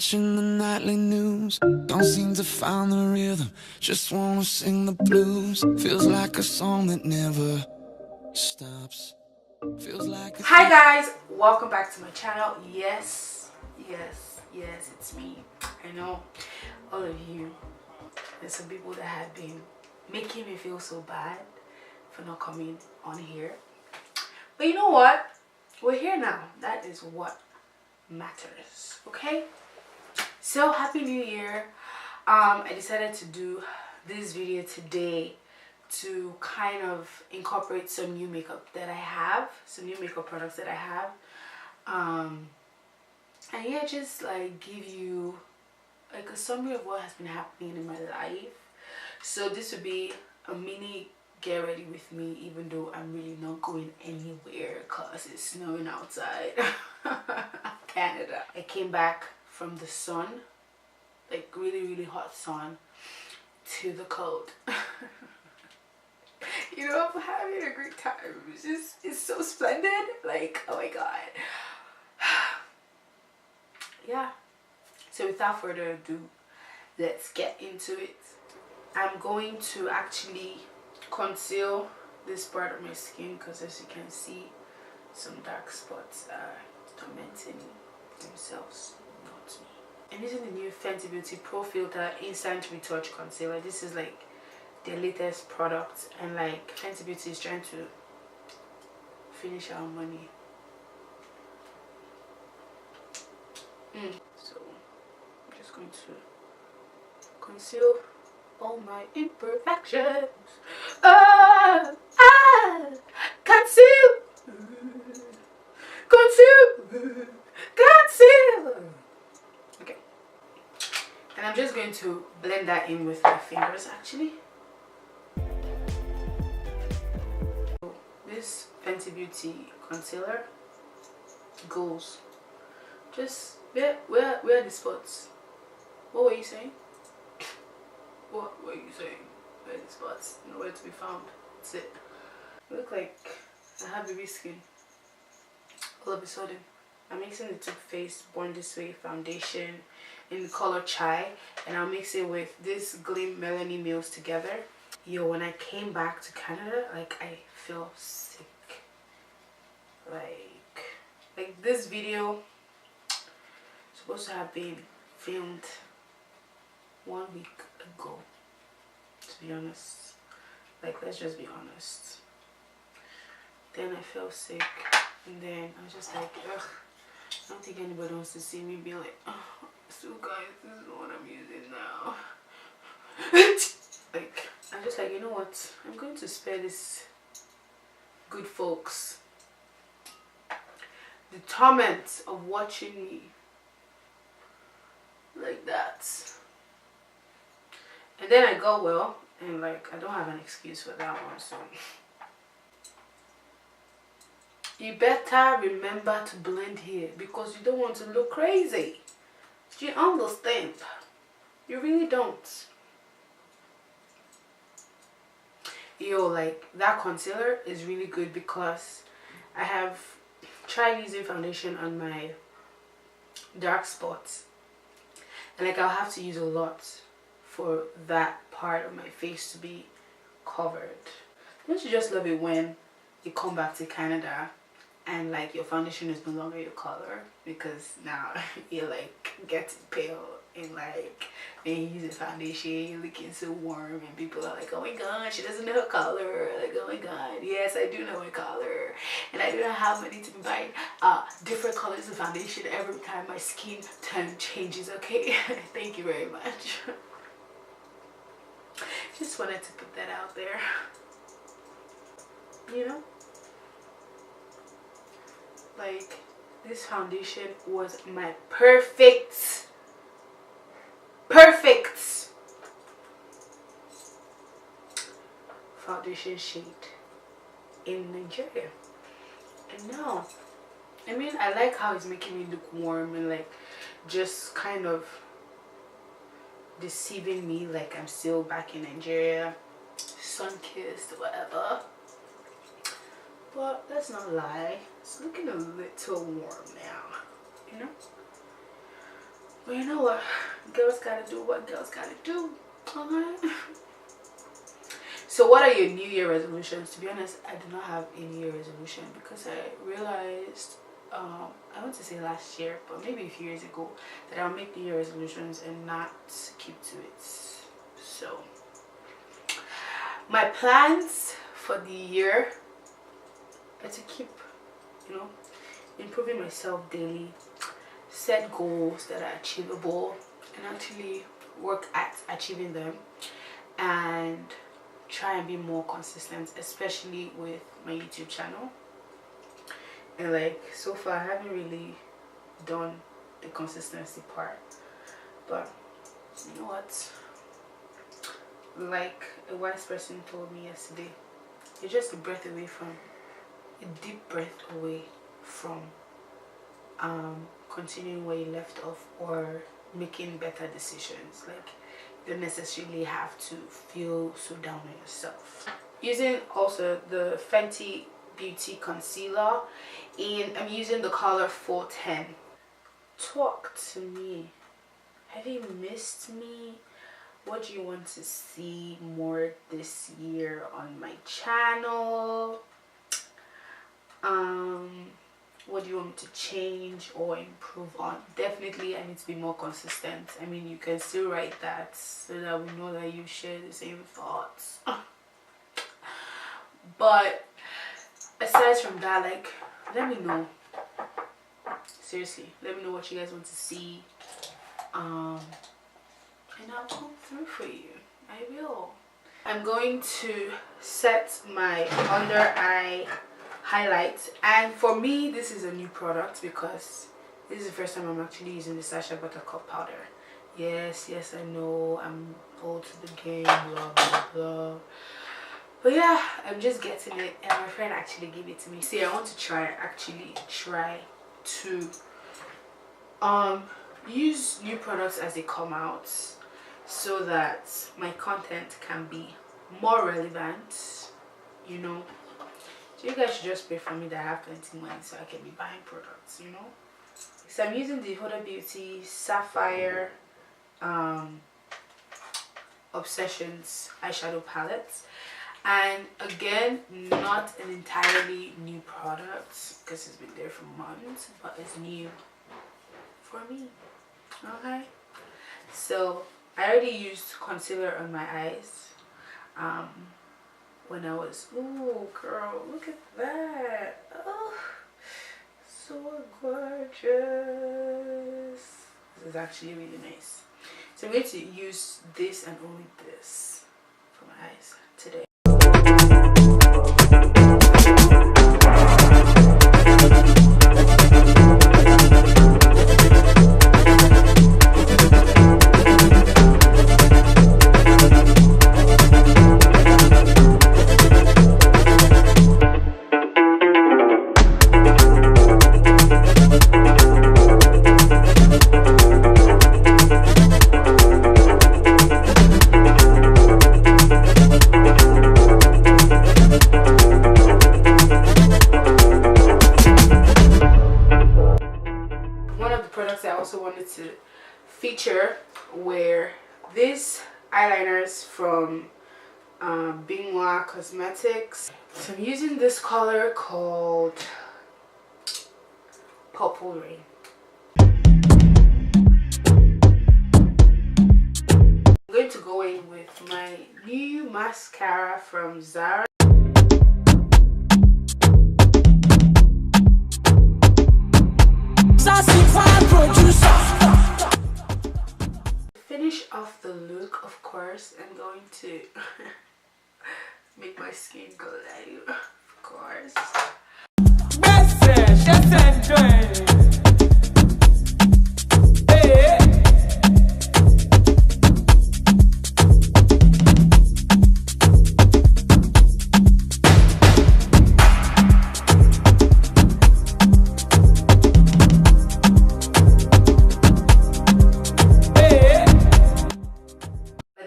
watching the nightly news. Don't seem to find the rhythm, just wanna sing the blues. Feels like a song that never stops. Feels like Hi guys, welcome back to my channel. Yes, it's me. I know all of you, there's some people that have been making me feel so bad for not coming on here, but you know what, we're here now. That is what matters. Okay, so happy new year. I decided to do this video today to kind of incorporate some new makeup that I have, some new makeup products that I have, and yeah, just like give you like a summary of what has been happening in my life. So this would be a mini get ready with me, even though I'm really not going anywhere because it's snowing outside. Canada. I came back from the sun, like really hot sun, to the cold. You know, I'm having a great time. It's so splendid. Like, oh my god. Yeah. So without further ado, let's get into it. I'm going to actually conceal this part of my skin because, as you can see, some dark spots are tormenting themselves, not me. I'm using the new Fenty Beauty Pro Filt'r Instant Retouch Concealer. This is like their latest product, and like Fenty Beauty is trying to finish our money. So I'm just going to conceal all my imperfections. Conceal, conceal. Okay, and I'm just going to blend that in with my fingers actually. This Fenty Beauty concealer goes just where are the spots? What were you saying? What were you saying? Where are the spots? Nowhere to be found. That's it. I look like I have baby skin. All of a sudden, I'm mixing the Too Faced Born This Way foundation in the color Chai, and I'll mix it with this Gleam Melanie Mills together. Yo, when I came back to Canada, like I feel sick. Like this video supposed to have been filmed 1 week ago, to be honest. Like, let's just be honest. Then I felt sick, and then I was just like, ugh, I don't think anybody wants to see me be like, oh, so guys, this is what I'm using now. Like, I'm just like, you know what, I'm going to spare this good folks the torment of watching me like that. And then I got well, and like I don't have an excuse for that one. So you better remember to blend here because you don't want to look crazy. Do you understand? You really don't. Yo, like that concealer is really good because I have tried using foundation on my dark spots, and like I'll have to use a lot for that part of my face to be covered. Don't you just love it when you come back to Canada and like your foundation is no longer your color, because now you're like getting pale, and like when you use a foundation you're looking so warm and people are like, oh my god, she doesn't know her color. Like, oh my god, yes, I do know my color, and I do not have money to be buying different colors of foundation every time my skin tone changes. Okay. Thank you very much. Just wanted to put that out there, you know. Like, this foundation was my perfect foundation shade in Nigeria. And now, I mean, I like how it's making me look warm and like just kind of deceiving me like I'm still back in Nigeria, sun-kissed, whatever. But let's not lie, it's looking a little warm now, you know. But you know what? Girls gotta do what girls gotta do. Alright. So what are your New Year resolutions? To be honest, I do not have a New Year resolution because I realized, I want to say last year, but maybe a few years ago, that I'll make New Year resolutions and not keep to it. So my plans for the year are to keep, you know, improving myself daily, set goals that are achievable, and actually work at achieving them, and try and be more consistent, especially with my YouTube channel. And like, so far I haven't really done the consistency part, but you know what, like a wise person told me yesterday, you're just a breath away from, a deep breath away from continuing where you left off or making better decisions. Like, you don't necessarily have to feel so down on yourself. Using also the Fenty Beauty concealer, and I'm using the color 410. Talk to me. Have you missed me? What do you want to see more this year on my channel? What do you want me to change or improve on? Definitely I need to be more consistent. I mean, you can still write that so that we know that you share the same thoughts. But aside from that, like, let me know. Seriously, let me know what you guys want to see. And I'll come through for you. I will. I'm going to set my under eye highlights, and for me this is a new product because this is the first time I'm actually using the Sacha Buttercup powder. Yes, I know I'm old to the game, blah blah blah, but yeah, I'm just getting it, and my friend actually gave it to me. See, I want to try to use new products as they come out so that my content can be more relevant, you know. So you guys should just pray for me that I have plenty of money so I can be buying products, you know. So I'm using the HUDA Beauty Sapphire Obsessions eyeshadow palette, and again, not an entirely new product because it's been there for months, but it's new for me. Okay, so I already used concealer on my eyes when I was, ooh girl, look at that, oh, so gorgeous. This is actually really nice. So I'm going to use this and only this for my eyes today. To feature were these eyeliners from Binwa Cosmetics. So I'm using this color called Purple Rain. I'm going to go in with my new mascara from Zara. Finish off the look, of course, I'm going to make my skin glow, of course.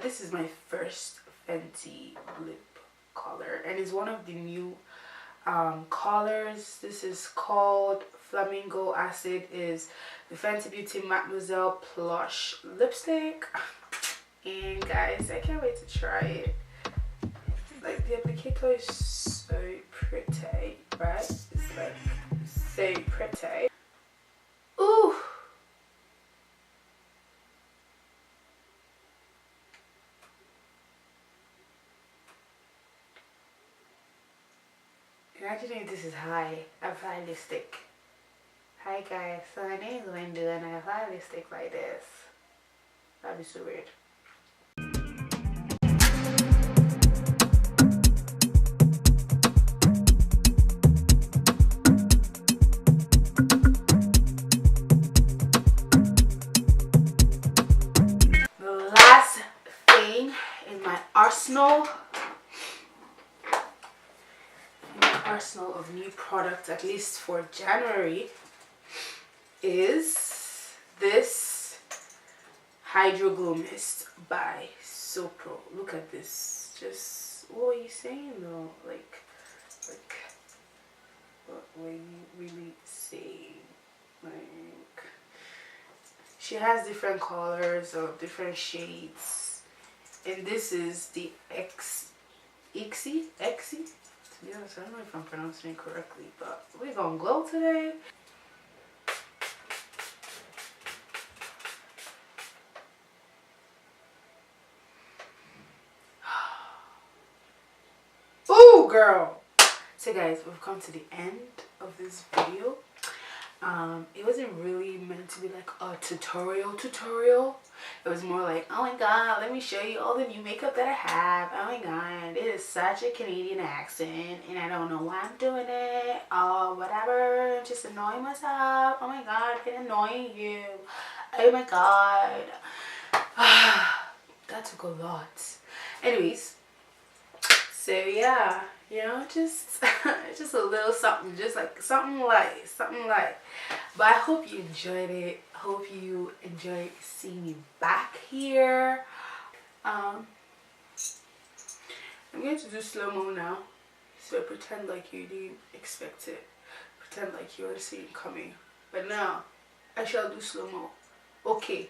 This is my first Fenty lip color, and it's one of the new colors. This is called Flamingo Acid is the Fenty Beauty Mademoiselle Plush Lipstick. And guys, I can't wait to try it. Like, the applicator is so pretty, right? It's like so pretty. Ooh! Imagine if this is high. I apply lipstick. Hi guys, so my name is Wendu and I apply lipstick like this. That'd be so weird. The last thing in my arsenal of new products, at least for January, is this Hydro Glow Mist by SOOPRO. Look at this. Just, what are you saying though? Like what were you really saying? Like, she has different colors of different shades, and this is the exie. To be honest, I don't know if I'm pronouncing it correctly, but we're gonna glow today. Ooh, girl! So guys, we've come to the end of this video. It wasn't really meant to be like a tutorial. It was more like, oh my god, let me show you all the new makeup that I have. Oh my god, it is such a Canadian accent and I don't know why I'm doing it or whatever. I'm just annoying myself. Oh my god, I'm annoying you. Oh my god. That took a lot. Anyways, so yeah, you know, just just a little something, just like something light. But I hope you enjoyed it. Hope you enjoyed seeing me back here. I'm going to do slow-mo now, so pretend like you didn't expect it, pretend like you were seeing it coming, but now I shall do slow-mo. Okay.